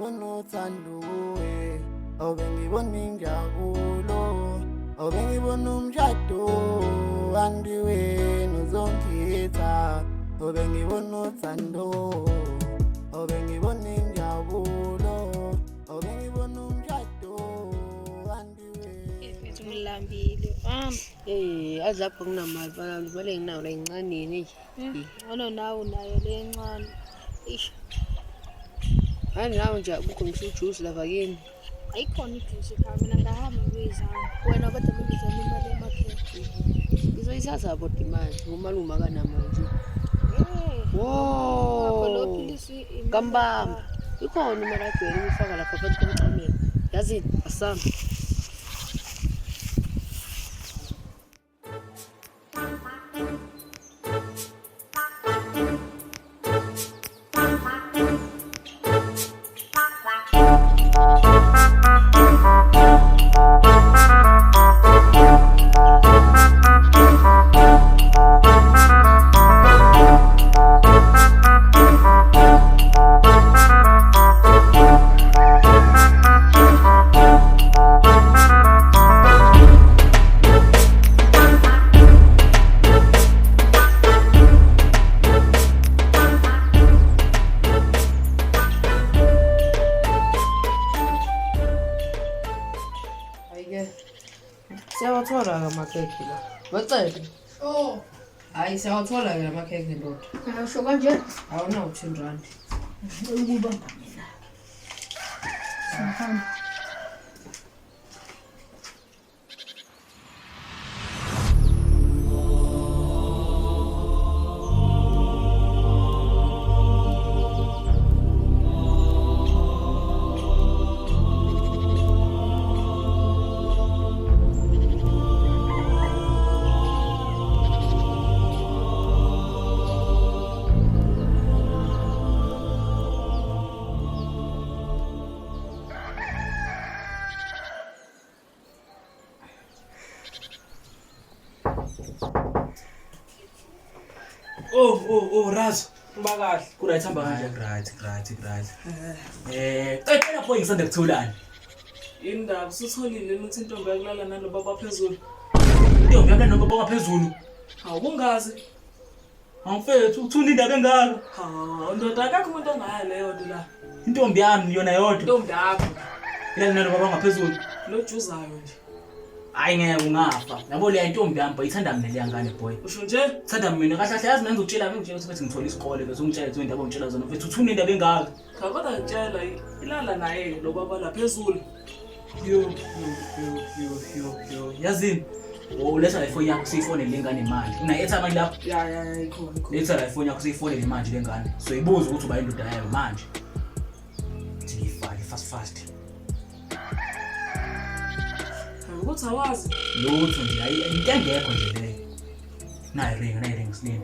ngibona uthando kuwe, awube ngibona injabulo, awube ngibona umshado andiweni uzonkitha, awube ngibona uthando, awube ngibona injabulo, awube ngibona umshado andiweni. Ngilambile azapho kunamali bana vele nginawo la incane nje. Ona nawo nayo le ncane. Ish. Hani nawo nje ukho ngisujuice lava kini. Ayikhona ijuice ekhaya mina ngahamba ngiyizama. Wena kodwa ngizama imali emakhethi. Ngizoyithatha bodwa imali ngomalume akanamanje. Wo. Lo Wo. philisi Kambamba. Ikhona imali agcwele uyifaka lapha phakathi komcamelo. Yazini asamba. Siyawathola amakhekhe la. Wacela. Oh, Hayi siyawathola ke amakhekhe ndoda. ngisho kanje. Awunawo 10 rand. Ukubamba mina. Sahamba. Oh, Raz. Ubakahle. Kuright hamba kanje. Right. Cela boy ngisanda kuthulani. Indaba usitholile ukuthi intombi yakulala nalo baba phezulu. Intombi yami noma bonga phezulu. Awungazi. Angifethu uthula indaba engaka. Ndoda akakho umuntu ongaya leyo nto la. Intombi yami yona yodwa. Intombi yakho Ilala nalo baba ngaphezulu. lojuzayo nje. Hayi ngeke ungafa. Yabo le intombi yami bayithanda mina le yangane boy. Usho nje? Thanda mina kahle kahle yazi mina ngizokutshela mina ngitshela ukuthi ngithola isikole bese ungitshela izinto indaba ongitshela zona. Mfethu uthula indaba engaka. Cha kodwa ngitshela ilala naye lo baba la phezulu. Yo. Yazini. Uletha iPhone yakho siyifone lengane manje. Una airtime lapho. Ya ikhona. Letha iPhone yakho siyifone manje lengane. So ibuza ukuthi uba indoda yayo manje. Ngifake fast. Ukuthi awazi. Lutho nje into engekho nje leyo. Nayi ring silini.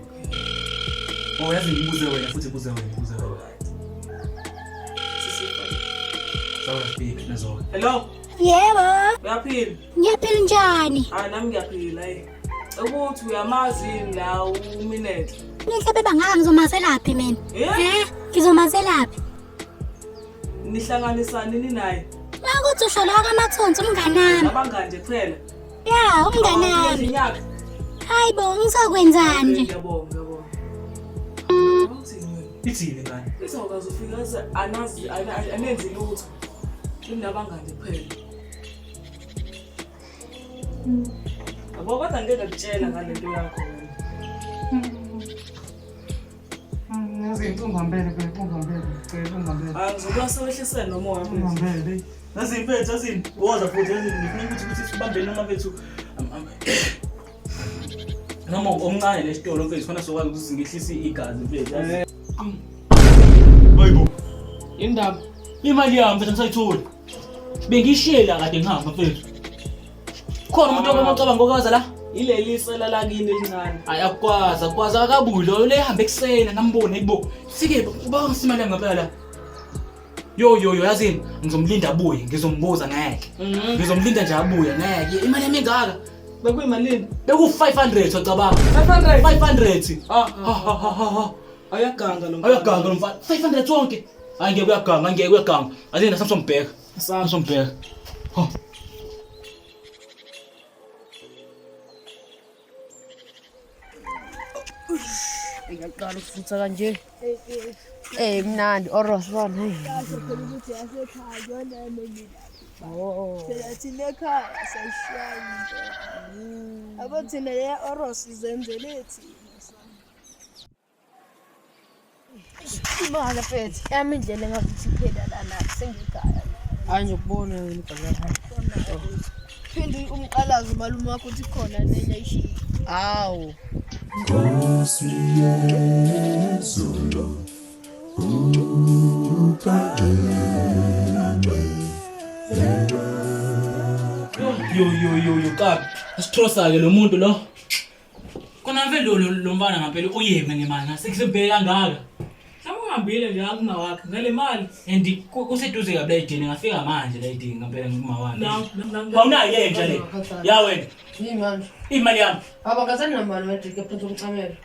Yazi ngibuze wena futhi buze wena. Sawa speak nazo. Hello. Yebo, Uyaphila? ngiyaphila njani? Hayi nami ngiyaphila ukuthi uyamazi la uminethe. Nihle bangaka ngizomazelaphi mina? Ngizomazelaphi? Nihlanganisa nini naye? Makuthi usho la kaMathonsi umngane wami. Abangani nje kuphela. Ya, umngane wami. Inyaka. Hayibo, ngizokwenzani nje? Ngiyabonga. Ithini ngane? Izokwazi ufika ze anazi anenzi lutho. Kunabangani nje kuphela. Abo kodwa ngeke ngitshela ngale nto yakho. Yazi intombambele. Ngizokuba sewehlisela nomoya mfethu. Yazi impethu yazini. Woza futhi yazini ngifuna ukuthi sibambene noma bethu. Noma omncane lesitolo mfethu khona sokwazi ukuthi ngehlise igazi mfethu yazi. Hayibo. Indaba Imali yami mfethu ngisayithola. Bengishela kade ngihamba mfethu. Khona umuntu obamacabanga ngokwaza la? ileli sela lakini elincane. Ayakwazi akabulo le hamba eksena ngambone yibo. Sike uba ngisimali ngempela la. Yo yazini ngizomlinda abuye ngizombuza ngeke. Ngizomlinda nje abuye ngeke. Imali yami engaka? Bekuyimalini? Beku 500 wacabanga. 500. 500. Ayaganga lo. Ayaganga lo mfana. 500 wonke. Angeke kuyaganga. Azina Samsonbheka. Samsonbheka. Ho. Ngiyaqala ukufutha kanje. Mnandi oros bana. Kahle phela ukuthi yasekhaya yona mina. Oh. Phela thina ekhaya sayishaya. Abo thina le oros zenzele thina. Imali mfethu, yami indlela engakuthi phela lana sengikhaya. Anje ukubona wena igaba. Phinde umqalazo malume wakho uthi khona nenya ishiya. Awu. Yo kabi. Asithosa ke lo muntu lo. Kona mfethu lo mfana ngempela uyeme ngemali. Sekusebheka kangaka. Uhambile nje akuma wakhe ngale mali And kuseduze kabi la idini ngafika manje la idini ngempela ngikuma wami. na Awunayo yenja le. Ya wena. Yimanje. Imali yami. Abakazani namali wedrike phansi komcamelo.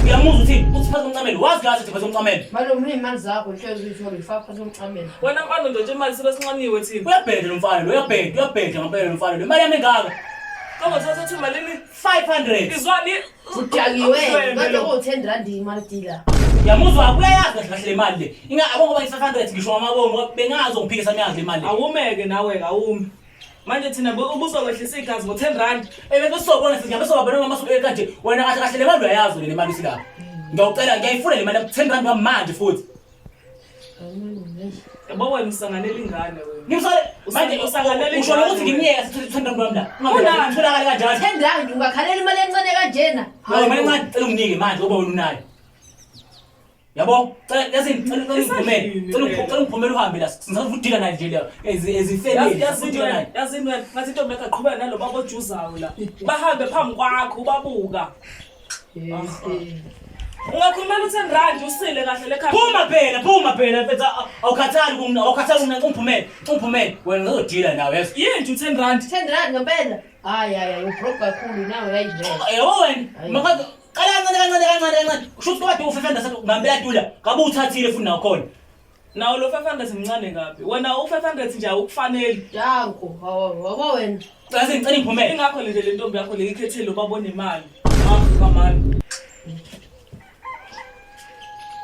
Uyamuzwa uthi phansi komncamelo. Wazi kahle ukuthi phansi komncamelo. Malume imali zakho ihlezi uyithola ifaka phansi komcamelo. wena mfana nje imali sebesinqaniwe thina Uyabheda lo mfana lo, uyabheda ngempela lo mfana lo. Imali yami engaka. kama thatha malini 500. izwani Udakiwe kodwa ku10 rand imali dila. Yamuzwa uyayazi kahle le mali le. Inga abongo ba 500 ngisho amabongo bengazo ngiphikisa miyazi le mali le. awumeke nawe awumi manje thina ubuzokwehlisa igazi ngo10 rand Bese sobona singabe sobabona noma maso kanje wena kahle le mali uyayazi le mali silapha. Ngiyawucela ngiyayifuna le mali 10 rand manje futhi. yabo wena usanganela ingane wena Ngimsole manje usanganela usho ukuthi ngimnyeka 10 rand wami la. Ngitholakala kanjani? 10 rand ungakhalela imali encane kanjena. Hayi manje ngicela unginike manje ngoba wena unayo. Yabo, cela ngiphumele uhambe la. Sizavudila naye nje la. Ezifemeli sizavudila naye. yazini wena ngathi intombi yakaqhubeka nalo babojuzayo la bahambe phambi kwakho ubabuka ungakhulumela u10 rand usile kahle lekhaya Phuma phela mfethu awukhathali ungiphumele wena ngizodila nawe yazi. yini 10 rand 10 rand ngempela. Hayi ubroke kakhulu nawe yayivela. Yabo wena makazi kancane kushuthi kade ufefenda sathi ngambela tula ngabe uthathile futhi nawo khona. nawo lo 500 mncane kabi wena u500 nje awukufanele Danko wabo wena. Ngicela ngiphumele. ingakho nje le ntombi yakho le ikhethile babone imali kamali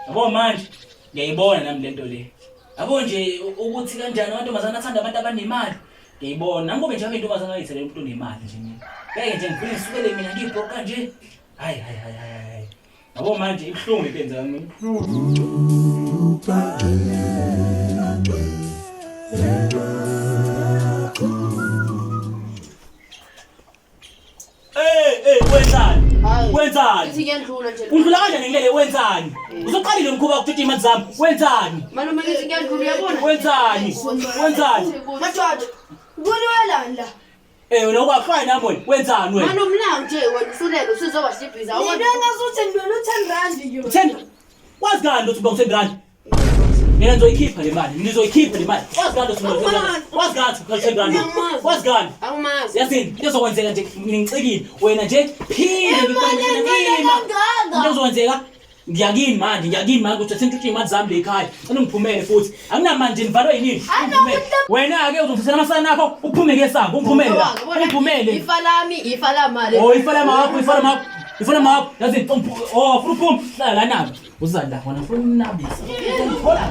Yabo manje ngiyayibona nami lento le. Yabo nje ukuthi kanjani amantombazana athanda abantu abanemali. Ngiyayibona nami kube nje amantombazana ayithele umuntu onemali nje mina. Ngeke nje ngifike ngisukele mina ngibhoka kanje. Hayi. Yabo manje ibhlungu ipenza yami. Wenzani? Ithi ngiyadlula nje. Udlula kanjani ngilele wenzani? Uzoqalile umkhuba ukuthatha imali zami. Wenzani? Malume ithi ngiyadlula uyabona. Wenzani? Madoda, kuliwelani la? Wena ukwafana nami wena. Wenzani wena? Malume la nje wena usulele usizoba sibhiza. Mina ngazuthi ngibona u10 rand yo. 10. Wazi ngani ukuthi uba 10 rand? Mina ngizoyikhipha le mali. Ngizoyikhipha le mali. Wazi ngani ukuthi wazi ngani ukuthi 10 rand? Wazi ngani? Awumazi. Yazini, into ezokwenzeka nje ngicikile. Wena nje phinde into ezokwenzeka ngiyakini manje ukuthi sentuthe imali zami le ekhaya. Cela ngiphumele futhi. Anginamanje nivalwe yini? Wena ke uzothatha amasana akho uphume ngesango, ungiphumele la. Ungiphumele. Ifa la mali. Oh, ifala mapho. Yazini, funa uphuma. Hlala la nami. Uzanda wena funa unabisa. Ngithola.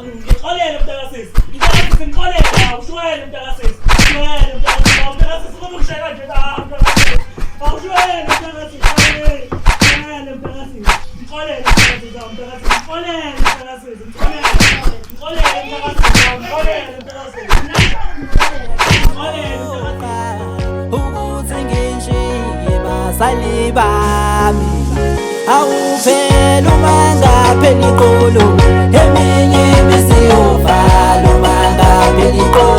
Ngixolele mntakasisi. Ngixolele awushwele mntakasisi. Mntakasisi uma ungishaya kanje mntakasisi. Awushwele mntakasisi. Ngixolele mntakasisi. Ngixolele ukuthi ngishiye basali bami awuphela uma ngaphela iqolo eminye besiyovala uma ngaphela iqolo